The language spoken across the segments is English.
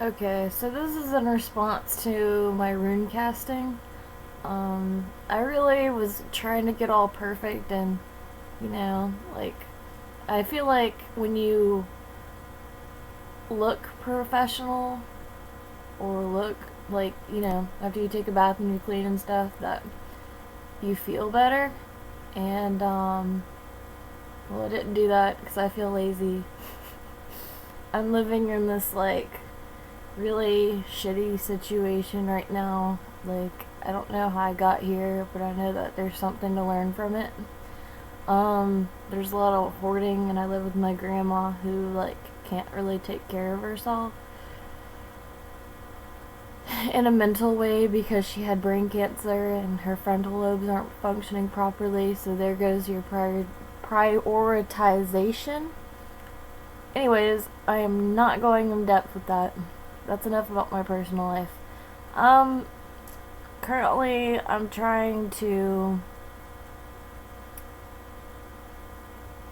Okay, so this is in response to my rune casting. I really was trying to get all perfect, and like, I feel like when you look professional or look like, after you take a bath and you clean and stuff, that you feel better. And, well, I didn't do that because I feel lazy. I'm living in this, like, really shitty situation right now. Like, I don't know how I got here, but I know that there's something to learn from it. There's a lot of hoarding, and I live with my grandma who, like, can't really take care of herself in a mental way because she had brain cancer and her frontal lobes aren't functioning properly, so there goes your prioritization. Anyways, I am not going in depth with that. That's enough about my personal life. Currently, I'm trying to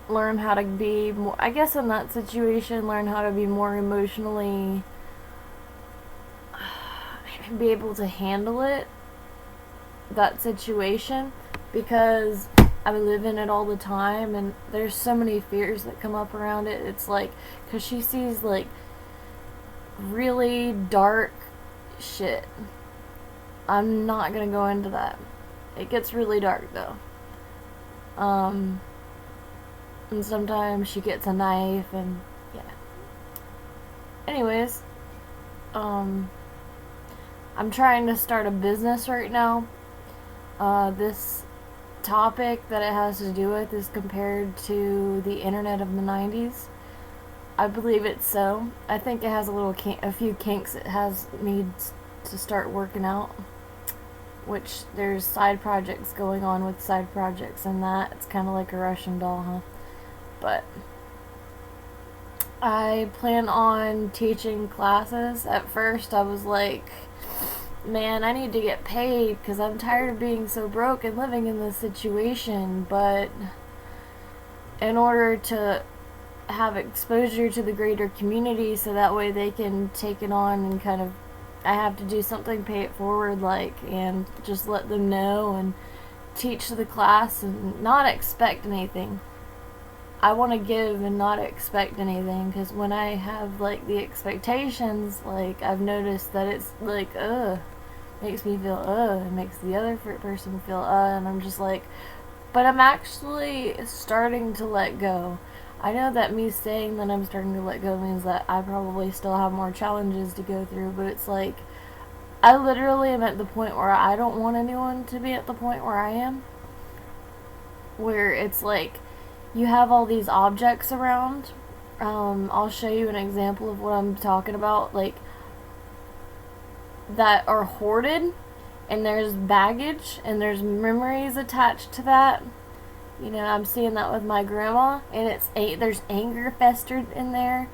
learn how to be more, I guess in that situation, learn how to be more emotionally, be able to handle it, that situation, because I live in it all the time, and there's so many fears that come up around it. It's like, because she sees, like, really dark shit. I'm not gonna go into that. It gets really dark, though. And sometimes she gets a knife, and yeah. Anyways, I'm trying to start a business right now. This topic that it has to do with is compared to the internet of the 90s. I believe it's so. I think it has a few kinks it needs to start working out. Which there's side projects going on with side projects and that. It's kind of like a Russian doll, huh? But I plan on teaching classes. At first I was like, man, I need to get paid because I'm tired of being so broke and living in this situation. But in order to have exposure to the greater community so that way they can take it on and kind of, I have to do something, pay it forward, like, and just let them know and teach the class and not expect anything. I want to give and not expect anything, because when I have, like, the expectations, like, I've noticed that it's, like, makes me feel, it makes the other person feel, and I'm just like, but I'm actually starting to let go. I know that me saying that I'm starting to let go means that I probably still have more challenges to go through, but it's like, I literally am at the point where I don't want anyone to be at the point where I am. Where it's like, you have all these objects around. I'll show you an example of what I'm talking about, like, that are hoarded, and there's baggage, and there's memories attached to that. I'm seeing that with my grandma, and there's anger festered in there,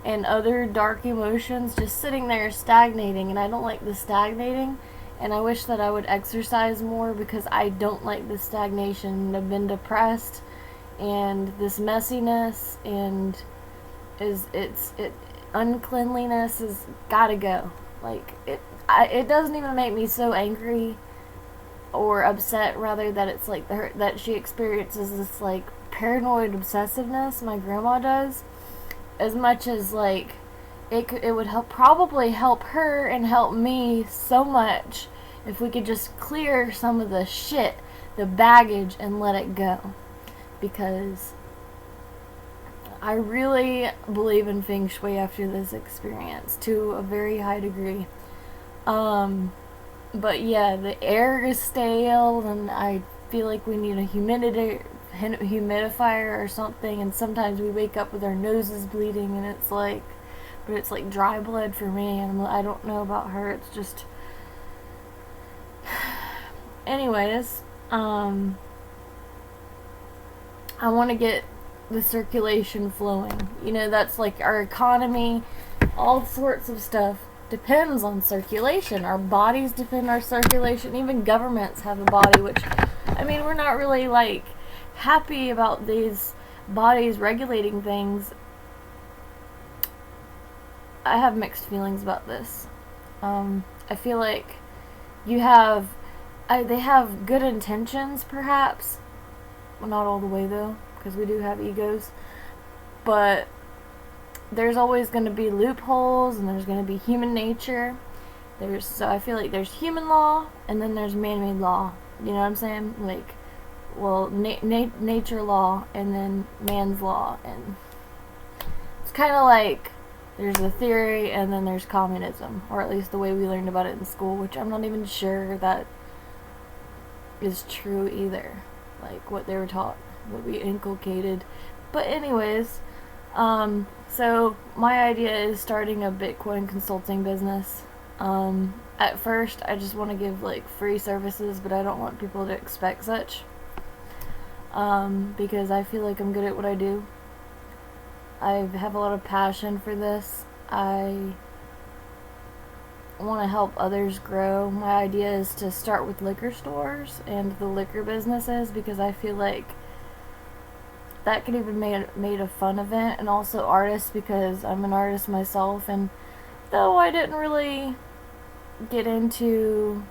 and other dark emotions just sitting there stagnating, and I don't like the stagnating, and I wish that I would exercise more because I don't like the stagnation. I've been depressed, and this messiness, and uncleanliness has gotta go. Like, it doesn't even make me so angry or upset, rather, that it's like that she experiences this, like, paranoid obsessiveness, my grandma does, as much as, like, it would probably help her and help me so much if we could just clear some of the shit, the baggage, and let it go. Because I really believe in feng shui after this experience to a very high degree. But yeah, the air is stale, and I feel like we need a humidifier or something, and sometimes we wake up with our noses bleeding, and it's like dry blood for me, and I don't know about her. It's just, anyways, I want to get the circulation flowing. That's like our economy, all sorts of stuff depends on circulation. Our bodies depend on circulation. Even governments have a body, which, I mean, we're not really, like, happy about these bodies regulating things I have mixed feelings about this. I feel like they have good intentions, perhaps. Well, not all the way, though, because we do have egos. But there's always going to be loopholes, and there's going to be human nature. So I feel like there's human law, and then there's man-made law. You know what I'm saying? Like, well, nature law, and then man's law. And it's kind of like there's the theory, and then there's communism. Or at least the way we learned about it in school, which I'm not even sure that is true either. Like, what they were taught, what we inculcated. But anyways, so my idea is starting a Bitcoin consulting business. At first, I just want to give, like, free services, but I don't want people to expect such. Because I feel like I'm good at what I do. I have a lot of passion for this. I want to help others grow. My idea is to start with liquor stores and the liquor businesses, because I feel like that could even made a fun event, and also artists, because I'm an artist myself, and though I didn't really get into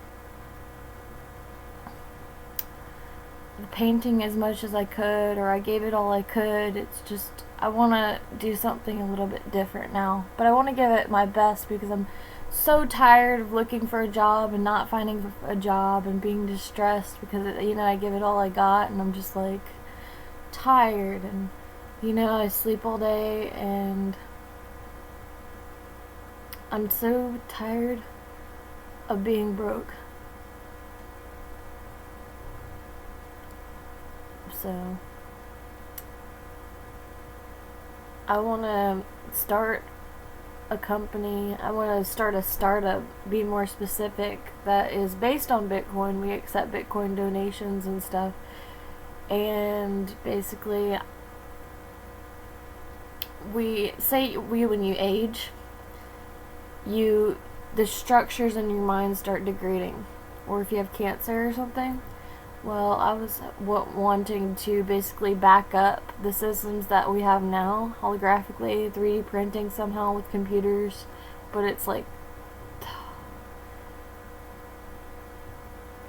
the painting as much as I could, or I gave it all I could, it's just I want to do something a little bit different now. But I want to give it my best, because I'm so tired of looking for a job and not finding a job and being distressed because, I give it all I got, and I'm just like tired, and I sleep all day, and I'm so tired of being broke. So I want to start a company. I want to start a startup, be more specific, that is based on Bitcoin. We accept Bitcoin donations and stuff. And basically, when you age, the structures in your mind start degrading. Or if you have cancer or something. Well, I was wanting to basically back up the systems that we have now, holographically, 3D printing somehow with computers, but it's like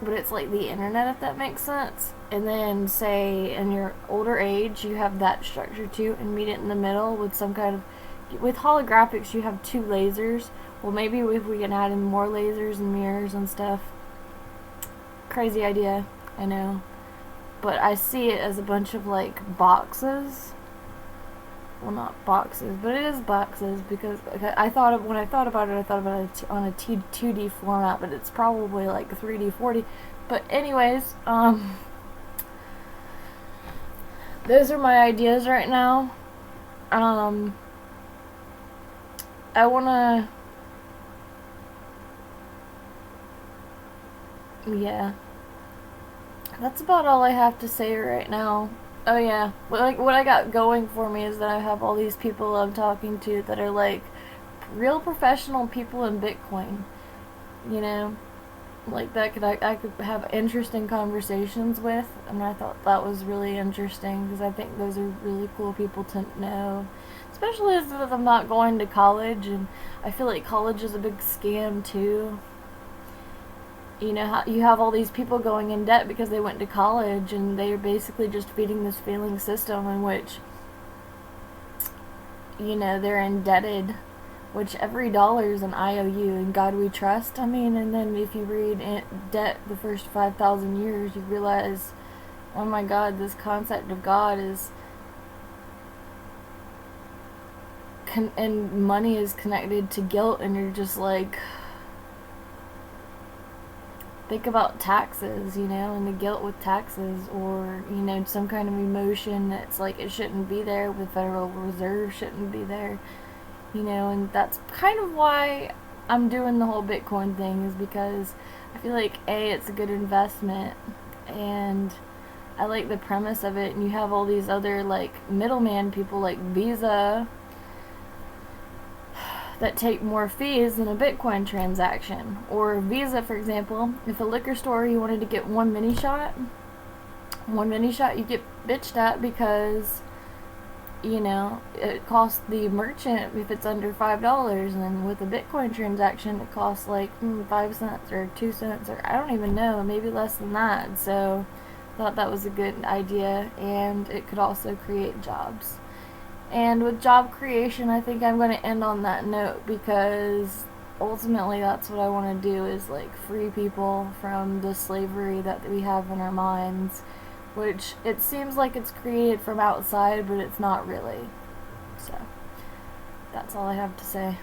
the internet, if that makes sense. And then, say, in your older age, you have that structure too, and meet it in the middle with some kind of... With holographics, you have 2 lasers. Well, maybe if we can add in more lasers and mirrors and stuff. Crazy idea, I know. But I see it as a bunch of, like, boxes. Well, not boxes, but it is boxes, because when I thought about it on a 2D format, but it's probably like 3D, 4D. But anyways, those are my ideas right now. I wanna... Yeah. That's about all I have to say right now. Oh yeah, what I got going for me is that I have all these people I'm talking to that are like real professional people in Bitcoin. Like that I could have interesting conversations with, and I thought that was really interesting, because I think those are really cool people to know. Especially as I'm not going to college, and I feel like college is a big scam too. How you have all these people going in debt because they went to college, and they're basically just feeding this failing system in which, they're indebted, which every dollar is an IOU, in God we trust. And then if you read Debt the First 5,000 Years, you realize, oh my God, this concept of God is, and money is connected to guilt, and you're just like... Think about taxes, and the guilt with taxes, or, some kind of emotion that's like it shouldn't be there, the Federal Reserve shouldn't be there, and that's kind of why I'm doing the whole Bitcoin thing, is because I feel like, A, it's a good investment, and I like the premise of it, and you have all these other, like, middleman people like Visa that take more fees than a Bitcoin transaction. Or Visa, for example, if a liquor store, you wanted to get one mini shot, you get bitched at because you know, it costs the merchant if it's under $5, and then with a Bitcoin transaction it costs like 5 cents or 2 cents, or I don't even know, maybe less than that. So I thought that was a good idea, and it could also create jobs. And with job creation, I think I'm going to end on that note, because ultimately that's what I want to do, is like free people from the slavery that we have in our minds, which it seems like it's created from outside, but it's not really. So that's all I have to say.